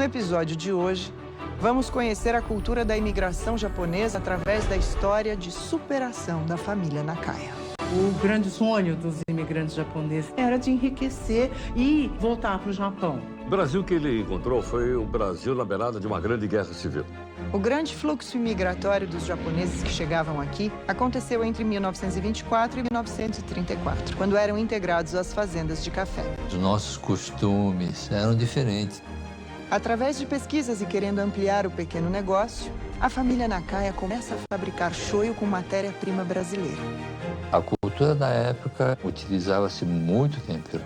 episódio de hoje, vamos conhecer a cultura da imigração japonesa através da história de superação da família Nakaya. O grande sonho dos imigrantes japoneses era de enriquecer e voltar para o Japão. O Brasil que ele encontrou foi o Brasil na beirada de uma grande guerra civil. O grande fluxo imigratório dos japoneses que chegavam aqui aconteceu entre 1924 e 1934, quando eram integrados às fazendas de café. Os nossos costumes eram diferentes. Através de pesquisas e querendo ampliar o pequeno negócio, a família Nakaya começa a fabricar shoyu com matéria-prima brasileira. A cultura da época utilizava-se muito tempero.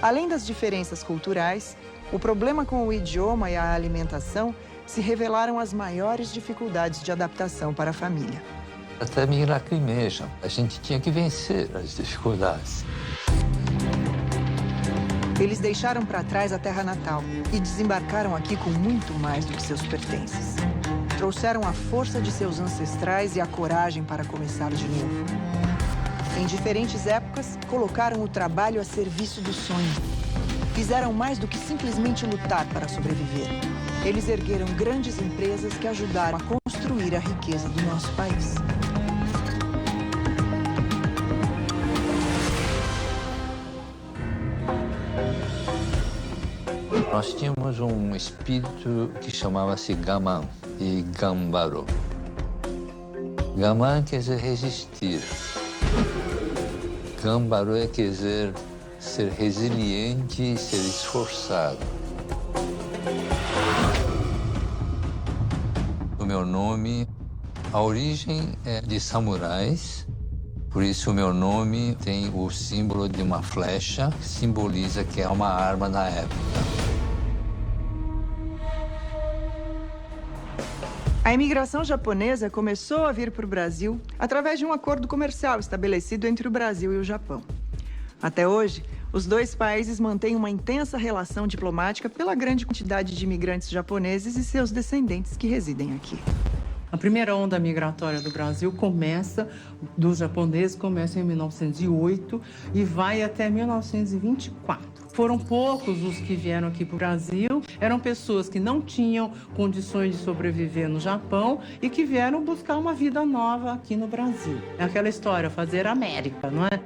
Além das diferenças culturais, o problema com o idioma e a alimentação se revelaram as maiores dificuldades de adaptação para a família. Até me lacrimejam. A gente tinha que vencer as dificuldades. Eles deixaram para trás a terra natal e desembarcaram aqui com muito mais do que seus pertences. Trouxeram a força de seus ancestrais e a coragem para começar de novo. Em diferentes épocas, colocaram o trabalho a serviço do sonho. Fizeram mais do que simplesmente lutar para sobreviver. Eles ergueram grandes empresas que ajudaram a construir a riqueza do nosso país. Nós tínhamos um espírito que chamava-se gaman e gambaro. Gaman quer dizer resistir. Gambaro quer dizer ser resiliente e ser esforçado. O meu nome, a origem é de samurais, por isso o meu nome tem o símbolo de uma flecha, que simboliza que é uma arma da época. A imigração japonesa começou a vir para o Brasil através de um acordo comercial estabelecido entre o Brasil e o Japão. Até hoje, os dois países mantêm uma intensa relação diplomática pela grande quantidade de imigrantes japoneses e seus descendentes que residem aqui. A primeira onda migratória do Brasil dos japoneses começa em 1908 e vai até 1924. Foram poucos os que vieram aqui para o Brasil, eram pessoas que não tinham condições de sobreviver no Japão e que vieram buscar uma vida nova aqui no Brasil. É aquela história, fazer América, não é?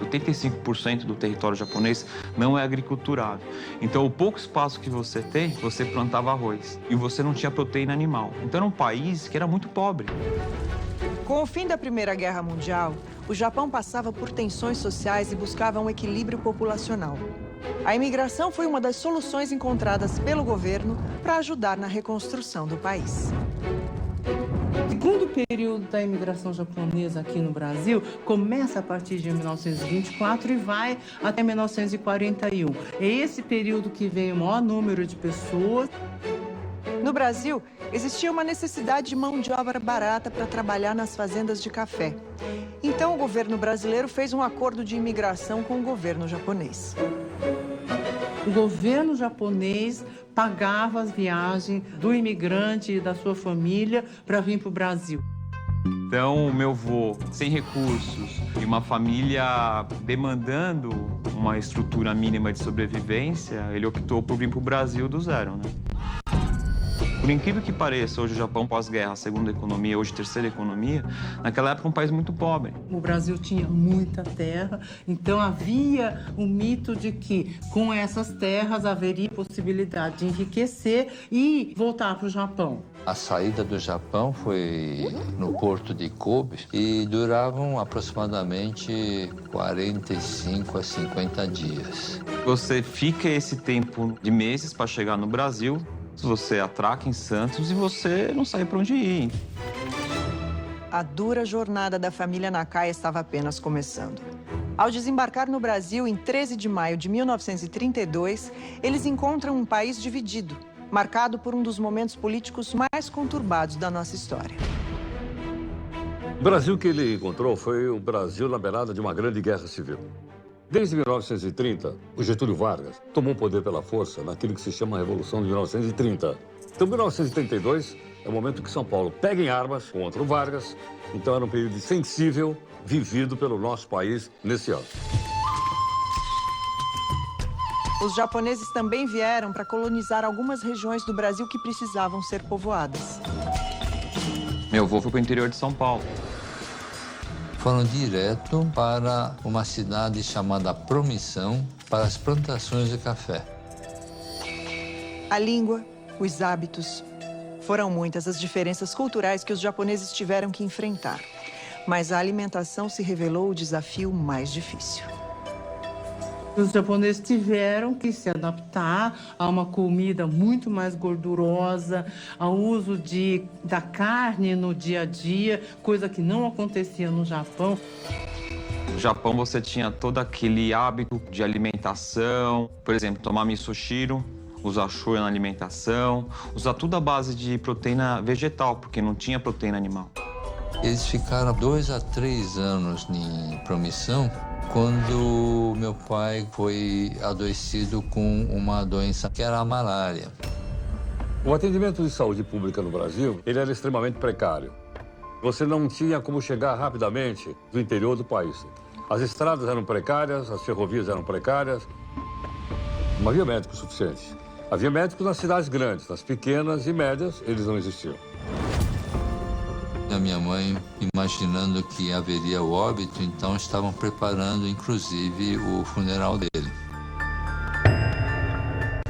85% do território japonês não é agriculturável. Então, o pouco espaço que você tem, você plantava arroz. E você não tinha proteína animal. Então, era um país que era muito pobre. Com o fim da Primeira Guerra Mundial, o Japão passava por tensões sociais e buscava um equilíbrio populacional. A imigração foi uma das soluções encontradas pelo governo para ajudar na reconstrução do país. O segundo período da imigração japonesa aqui no Brasil começa a partir de 1924 e vai até 1941. É esse período que veio o maior número de pessoas. No Brasil, existia uma necessidade de mão de obra barata para trabalhar nas fazendas de café. Então, o governo brasileiro fez um acordo de imigração com o governo japonês. O governo japonês pagava as viagens do imigrante e da sua família para vir para o Brasil. Então, o meu avô, sem recursos, e uma família demandando uma estrutura mínima de sobrevivência, ele optou por vir para o Brasil do zero, né? Por incrível que pareça, hoje o Japão pós-guerra, segunda economia, hoje terceira economia, naquela época um país muito pobre. O Brasil tinha muita terra, então havia o mito de que com essas terras haveria possibilidade de enriquecer e voltar para o Japão. A saída do Japão foi no porto de Kobe e duravam aproximadamente 45 a 50 dias. Você fica esse tempo de meses para chegar no Brasil, você atraca em Santos e você não sabe para onde ir. A dura jornada da família Nakaya estava apenas começando. Ao desembarcar no Brasil em 13 de maio de 1932, eles encontram um país dividido, marcado por um dos momentos políticos mais conturbados da nossa história. O Brasil que ele encontrou foi o Brasil na beirada de uma grande guerra civil. Desde 1930, o Getúlio Vargas tomou o poder pela força naquilo que se chama a Revolução de 1930. Então, 1932 é o momento que São Paulo pega em armas contra o Vargas. Então, era um período sensível vivido pelo nosso país nesse ano. Os japoneses também vieram para colonizar algumas regiões do Brasil que precisavam ser povoadas. Meu avô foi para o interior de São Paulo. Foram direto para uma cidade chamada Promissão para as plantações de café. A língua, os hábitos. Foram muitas as diferenças culturais que os japoneses tiveram que enfrentar. Mas a alimentação se revelou o desafio mais difícil. Os japoneses tiveram que se adaptar a uma comida muito mais gordurosa, ao uso da carne no dia a dia, coisa que não acontecia no Japão. No Japão você tinha todo aquele hábito de alimentação, por exemplo, tomar misoshiro, usar shoyu na alimentação, usar tudo à base de proteína vegetal, porque não tinha proteína animal. Eles ficaram 2 a 3 anos em Promissão, quando meu pai foi adoecido com uma doença que era a malária. O atendimento de saúde pública no Brasil, ele era extremamente precário. Você não tinha como chegar rapidamente do interior do país. As estradas eram precárias, as ferrovias eram precárias. Não havia médicos suficientes. Havia médicos nas cidades grandes, nas pequenas e médias, eles não existiam. A minha mãe, imaginando que haveria o óbito, então estavam preparando, inclusive, o funeral dele.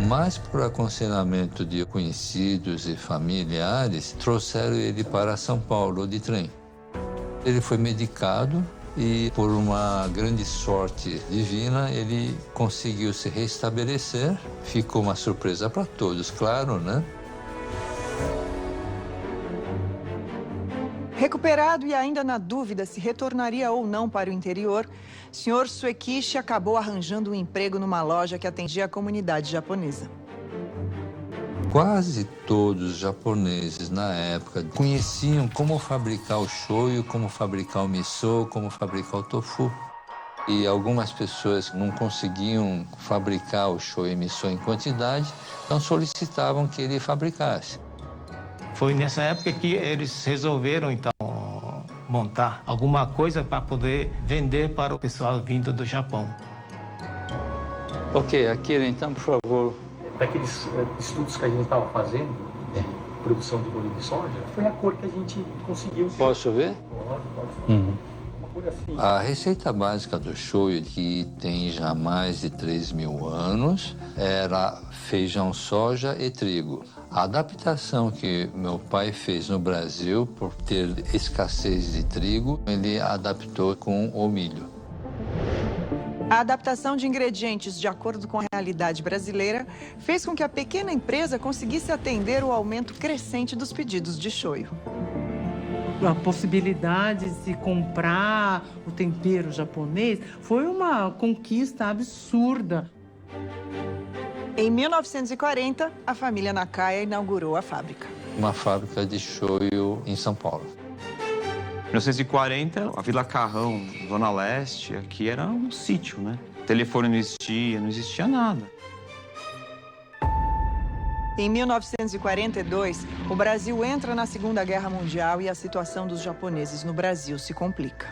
Mas, por aconselhamento de conhecidos e familiares, trouxeram ele para São Paulo de trem. Ele foi medicado e, por uma grande sorte divina, ele conseguiu se restabelecer. Ficou uma surpresa para todos, claro, né? Recuperado e ainda na dúvida se retornaria ou não para o interior, Sr. Suekishi acabou arranjando um emprego numa loja que atendia a comunidade japonesa. Quase todos os japoneses na época conheciam como fabricar o shoyu, como fabricar o miso, como fabricar o tofu. E algumas pessoas não conseguiam fabricar o shoyu e miso em quantidade, então solicitavam que ele fabricasse. Foi nessa época que eles resolveram, então, montar alguma coisa para poder vender para o pessoal vindo do Japão. Ok, Akira, então, por favor. Daqueles estudos que a gente estava fazendo, de produção de bolho de soja, foi a cor que a gente conseguiu. Posso ver? Pode. Uma cor assim. A receita básica do shoyu, que tem já mais de 3.000 anos, era feijão, soja e trigo. A adaptação que meu pai fez no Brasil, por ter escassez de trigo, ele adaptou com o milho. A adaptação de ingredientes de acordo com a realidade brasileira fez com que a pequena empresa conseguisse atender o aumento crescente dos pedidos de shoyu. A possibilidade de se comprar o tempero japonês foi uma conquista absurda. Em 1940, a família Nakaya inaugurou a fábrica. Uma fábrica de shoyu em São Paulo. Em 1940, a Vila Carrão, Zona Leste, aqui era um sítio, né? O telefone não existia nada. Em 1942, o Brasil entra na Segunda Guerra Mundial e a situação dos japoneses no Brasil se complica.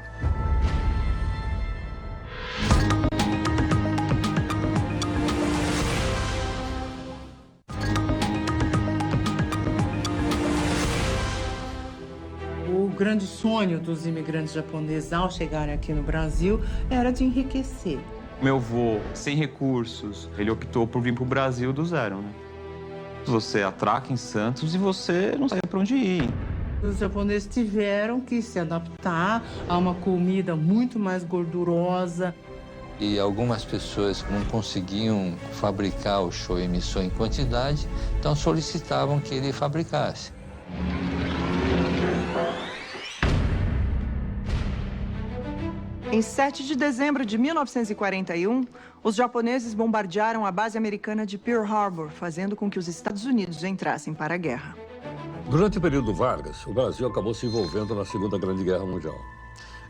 O grande sonho dos imigrantes japoneses ao chegarem aqui no Brasil era de enriquecer. Meu avô, sem recursos, ele optou por vir para o Brasil do zero, né? Você atraca em Santos e você não sabe para onde ir. Os japoneses tiveram que se adaptar a uma comida muito mais gordurosa. E algumas pessoas não conseguiam fabricar o shoyu e miso em quantidade, então solicitavam que ele fabricasse. Em 7 de dezembro de 1941, os japoneses bombardearam a base americana de Pearl Harbor, fazendo com que os Estados Unidos entrassem para a guerra. Durante o período Vargas, o Brasil acabou se envolvendo na Segunda Grande Guerra Mundial.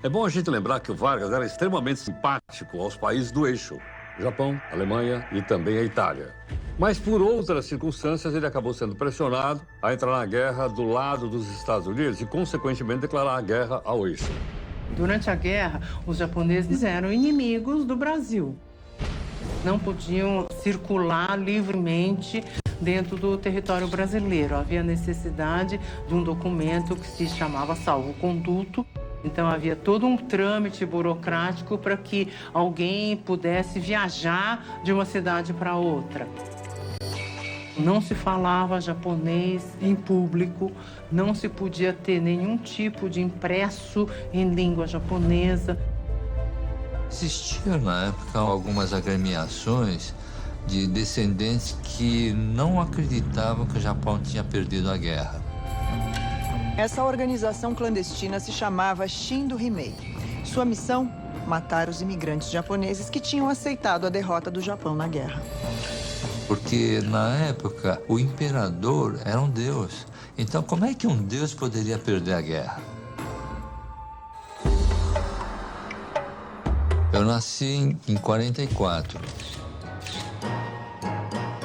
É bom a gente lembrar que o Vargas era extremamente simpático aos países do eixo, Japão, Alemanha e também a Itália. Mas por outras circunstâncias ele acabou sendo pressionado a entrar na guerra do lado dos Estados Unidos e, consequentemente, declarar a guerra ao eixo. Durante a guerra, os japoneses eram inimigos do Brasil. Não podiam circular livremente dentro do território brasileiro. Havia necessidade de um documento que se chamava salvo-conduto. Então, havia todo um trâmite burocrático para que alguém pudesse viajar de uma cidade para outra. Não se falava japonês em público, não se podia ter nenhum tipo de impresso em língua japonesa. Existiam, na época, algumas agremiações de descendentes que não acreditavam que o Japão tinha perdido a guerra. Essa organização clandestina se chamava Shindo Himei. Sua missão? Matar os imigrantes japoneses que tinham aceitado a derrota do Japão na guerra. Porque, na época, o imperador era um deus. Então, como é que um deus poderia perder a guerra? Eu nasci em 44.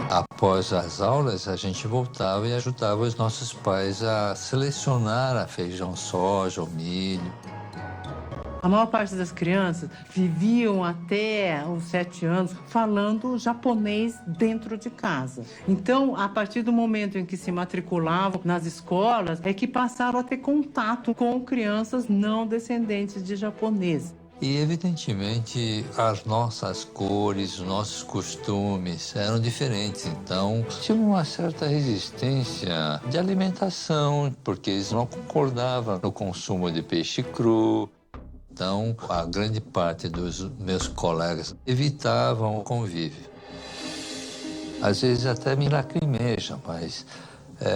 Após as aulas, a gente voltava e ajudava os nossos pais a selecionar a feijão soja, o milho. A maior parte das crianças viviam até os 7 anos falando japonês dentro de casa. Então, a partir do momento em que se matriculavam nas escolas, é que passaram a ter contato com crianças não descendentes de japoneses. E, evidentemente, as nossas cores, os nossos costumes eram diferentes. Então, tinha uma certa resistência de alimentação, porque eles não concordavam no consumo de peixe cru. Então, a grande parte dos meus colegas evitavam o convívio. Às vezes até me lacrimejam, mas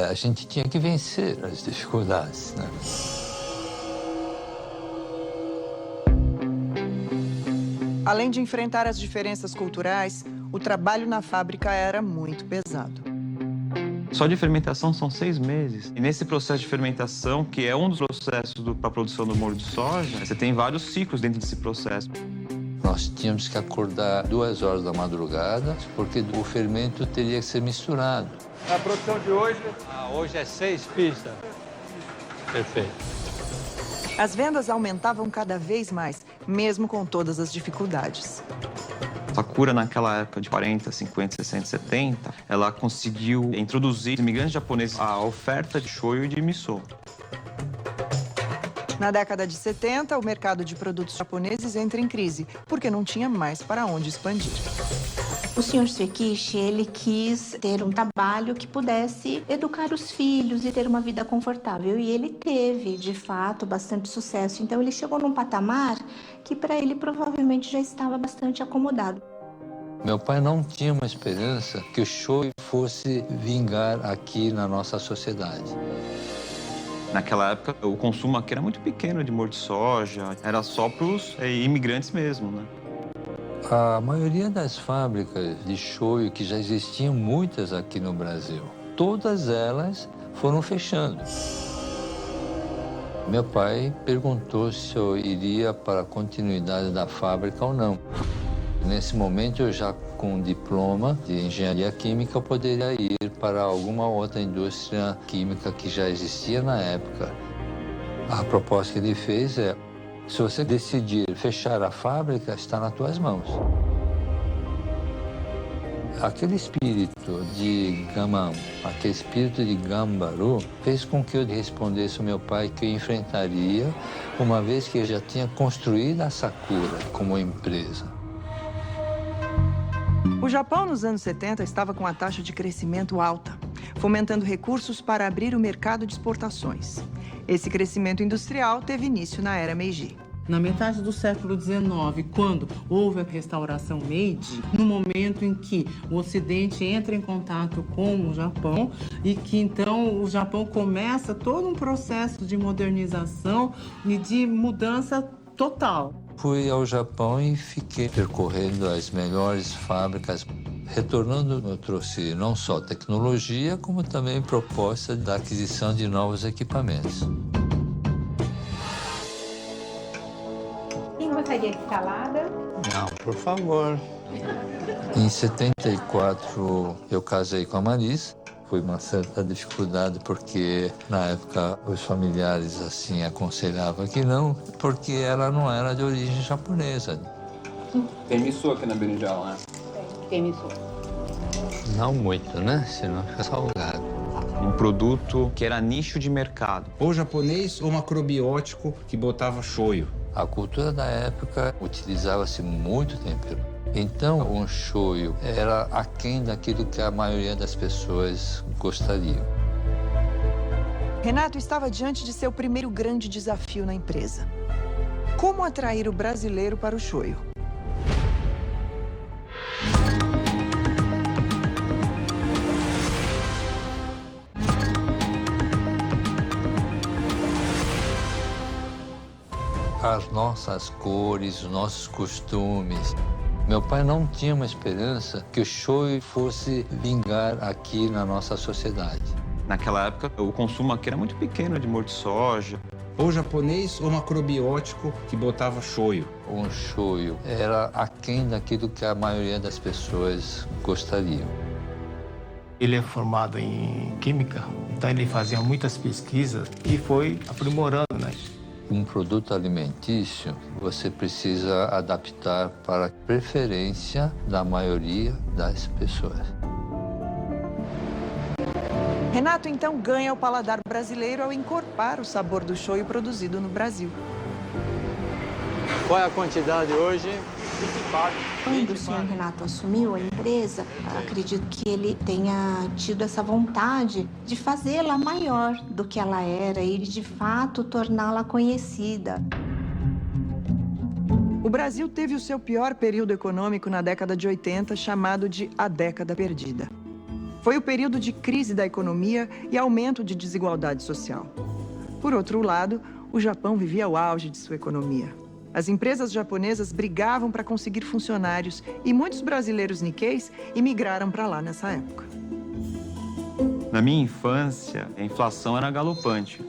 a gente tinha que vencer as dificuldades, né? Além de enfrentar as diferenças culturais, o trabalho na fábrica era muito pesado. Só de fermentação são 6 meses. E nesse processo de fermentação, que é um dos processos para a produção do molho de soja, você tem vários ciclos dentro desse processo. Nós tínhamos que acordar 2 horas da madrugada, porque o fermento teria que ser misturado. A produção de hoje? Hoje é 6 pistas. Perfeito. As vendas aumentavam cada vez mais, mesmo com todas as dificuldades. Sakura, naquela época de 40, 50, 60, 70, ela conseguiu introduzir imigrantes japoneses à oferta de shoyu e de miso. Na década de 70, o mercado de produtos japoneses entra em crise, porque não tinha mais para onde expandir. O Sr. Tsuekishi, ele quis ter um trabalho que pudesse educar os filhos e ter uma vida confortável. E ele teve, de fato, bastante sucesso. Então, ele chegou num patamar que, para ele, provavelmente já estava bastante acomodado. Meu pai não tinha uma esperança que o shoyu fosse vingar aqui na nossa sociedade. Naquela época, o consumo aqui era muito pequeno de molho de soja. Era só para os imigrantes mesmo, né? A maioria das fábricas de shoyu, que já existiam muitas aqui no Brasil, todas elas foram fechando. Meu pai perguntou se eu iria para a continuidade da fábrica ou não. Nesse momento, eu já com diploma de engenharia química, eu poderia ir para alguma outra indústria química que já existia na época. A proposta que ele fez é: se você decidir fechar a fábrica, está nas tuas mãos. Aquele espírito de Gaman, aquele espírito de Gambaru, fez com que eu respondesse ao meu pai que eu enfrentaria, uma vez que eu já tinha construído a Sakura como empresa. O Japão, nos anos 70, estava com a taxa de crescimento alta, fomentando recursos para abrir o mercado de exportações. Esse crescimento industrial teve início na era Meiji. Na metade do século XIX, quando houve a restauração Meiji, no momento em que o Ocidente entra em contato com o Japão e que então o Japão começa todo um processo de modernização e de mudança total. Fui ao Japão e fiquei percorrendo as melhores fábricas. Retornando, eu trouxe não só tecnologia, como também proposta da aquisição de novos equipamentos. Quem gostaria de salada? Não, por favor. Em 74, eu casei com a Marisa. Foi uma certa dificuldade, porque na época os familiares assim aconselhavam que não, porque ela não era de origem japonesa. Tem miso aqui na berinjela, né? Tem miso. Não muito, né? Senão fica salgado. Um produto que era nicho de mercado. Ou japonês ou macrobiótico que botava shoyu. A cultura da época utilizava-se muito tempero. Então, um shoyu era aquém daquilo que a maioria das pessoas gostariam. Renato estava diante de seu primeiro grande desafio na empresa. Como atrair o brasileiro para o shoyu? As nossas cores, os nossos costumes. Meu pai não tinha uma esperança que o shoyu fosse vingar aqui na nossa sociedade. Naquela época, o consumo aqui era muito pequeno de molho de soja. Ou japonês ou macrobiótico que botava shoyu. Um shoyu era aquém daquilo que a maioria das pessoas gostariam. Ele é formado em química, então ele fazia muitas pesquisas e foi aprimorando, né? Um produto alimentício, você precisa adaptar para a preferência da maioria das pessoas. Renato então ganha o paladar brasileiro ao encorpar o sabor do shoyu produzido no Brasil. Qual é a quantidade hoje? Quando o senhor Renato assumiu a empresa, acredito que ele tenha tido essa vontade de fazê-la maior do que ela era e, de fato, torná-la conhecida. O Brasil teve o seu pior período econômico na década de 80, chamado de a década perdida. Foi o período de crise da economia e aumento de desigualdade social. Por outro lado, o Japão vivia o auge de sua economia. As empresas japonesas brigavam para conseguir funcionários e muitos brasileiros Nikkeis imigraram para lá nessa época. Na minha infância, a inflação era galopante.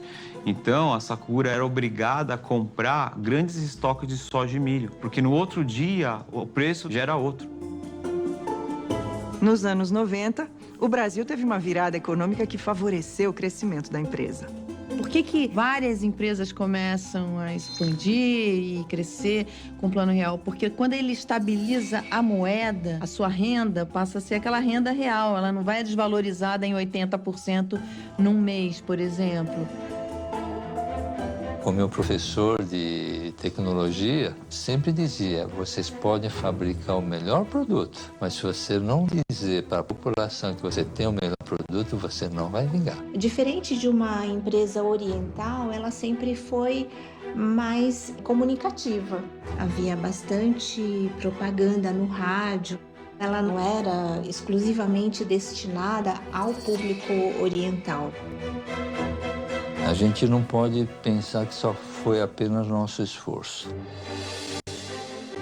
Então, a Sakura era obrigada a comprar grandes estoques de soja e milho, porque no outro dia o preço já era outro. Nos anos 90, o Brasil teve uma virada econômica que favoreceu o crescimento da empresa. Por que várias empresas começam a expandir e crescer com o Plano Real? Porque quando ele estabiliza a moeda, a sua renda passa a ser aquela renda real. Ela não vai desvalorizada em 80% num mês, por exemplo. O meu professor de tecnologia sempre dizia, vocês podem fabricar o melhor produto, mas se você não dizer para a população que você tem o melhor produto, você não vai vingar. Diferente de uma empresa oriental, ela sempre foi mais comunicativa. Havia bastante propaganda no rádio. Ela não era exclusivamente destinada ao público oriental. A gente não pode pensar que só foi apenas nosso esforço.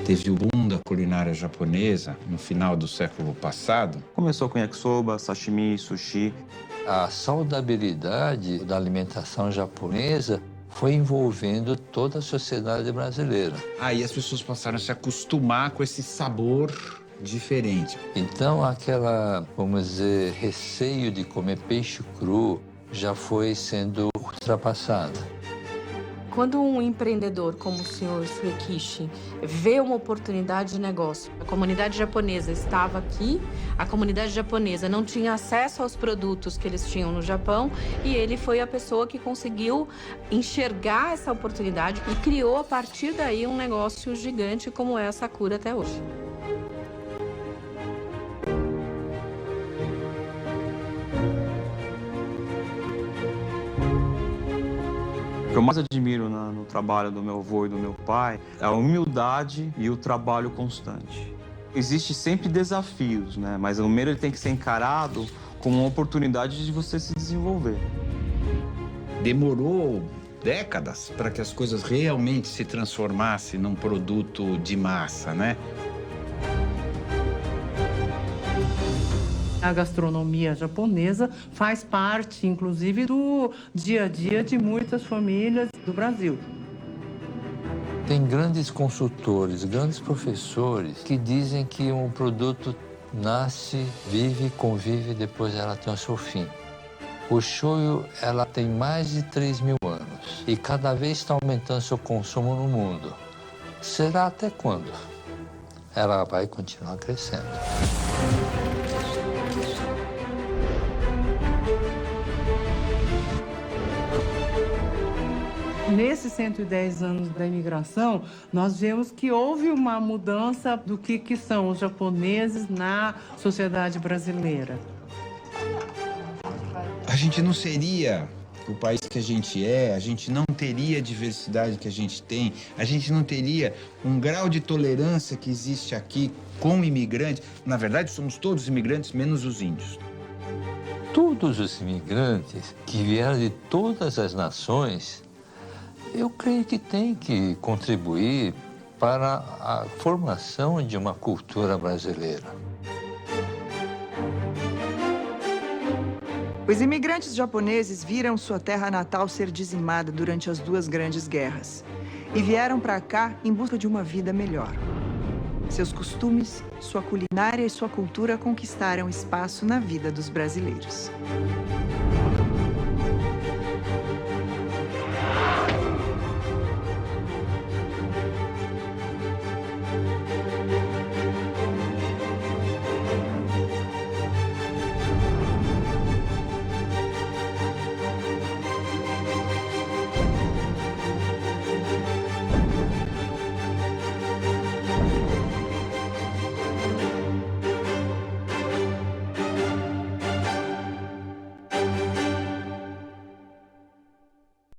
Teve o boom da culinária japonesa no final do século passado. Começou com yakisoba, sashimi, sushi. A saudabilidade da alimentação japonesa foi envolvendo toda a sociedade brasileira. Aí as pessoas passaram a se acostumar com esse sabor diferente. Então aquela, vamos dizer, receio de comer peixe cru já foi sendo ultrapassada. Quando um empreendedor como o senhor Suekishi vê uma oportunidade de negócio, a comunidade japonesa estava aqui, a comunidade japonesa não tinha acesso aos produtos que eles tinham no Japão e ele foi a pessoa que conseguiu enxergar essa oportunidade e criou a partir daí um negócio gigante como é a Sakura até hoje. O que eu mais admiro no trabalho do meu avô e do meu pai é a humildade e o trabalho constante. Existem sempre desafios, né? Mas o primeiro ele tem que ser encarado como uma oportunidade de você se desenvolver. Demorou décadas para que as coisas realmente se transformassem num produto de massa, né? A gastronomia japonesa faz parte, inclusive, do dia a dia de muitas famílias do Brasil. Tem grandes consultores, grandes professores que dizem que um produto nasce, vive, convive, depois ela tem o seu fim. O shoyu, ela tem mais de 3.000 anos e cada vez está aumentando seu consumo no mundo. Será até quando? Ela vai continuar crescendo. Nesses 110 anos da imigração, nós vemos que houve uma mudança do que são os japoneses na sociedade brasileira. A gente não seria o país que a gente não teria a diversidade que a gente tem, a gente não teria um grau de tolerância que existe aqui com imigrantes. Na verdade, somos todos imigrantes, menos os índios. Todos os imigrantes que vieram de todas as nações, eu creio que têm que contribuir para a formação de uma cultura brasileira. Os imigrantes japoneses viram sua terra natal ser dizimada durante as duas grandes guerras e vieram para cá em busca de uma vida melhor. Seus costumes, sua culinária e sua cultura conquistaram espaço na vida dos brasileiros.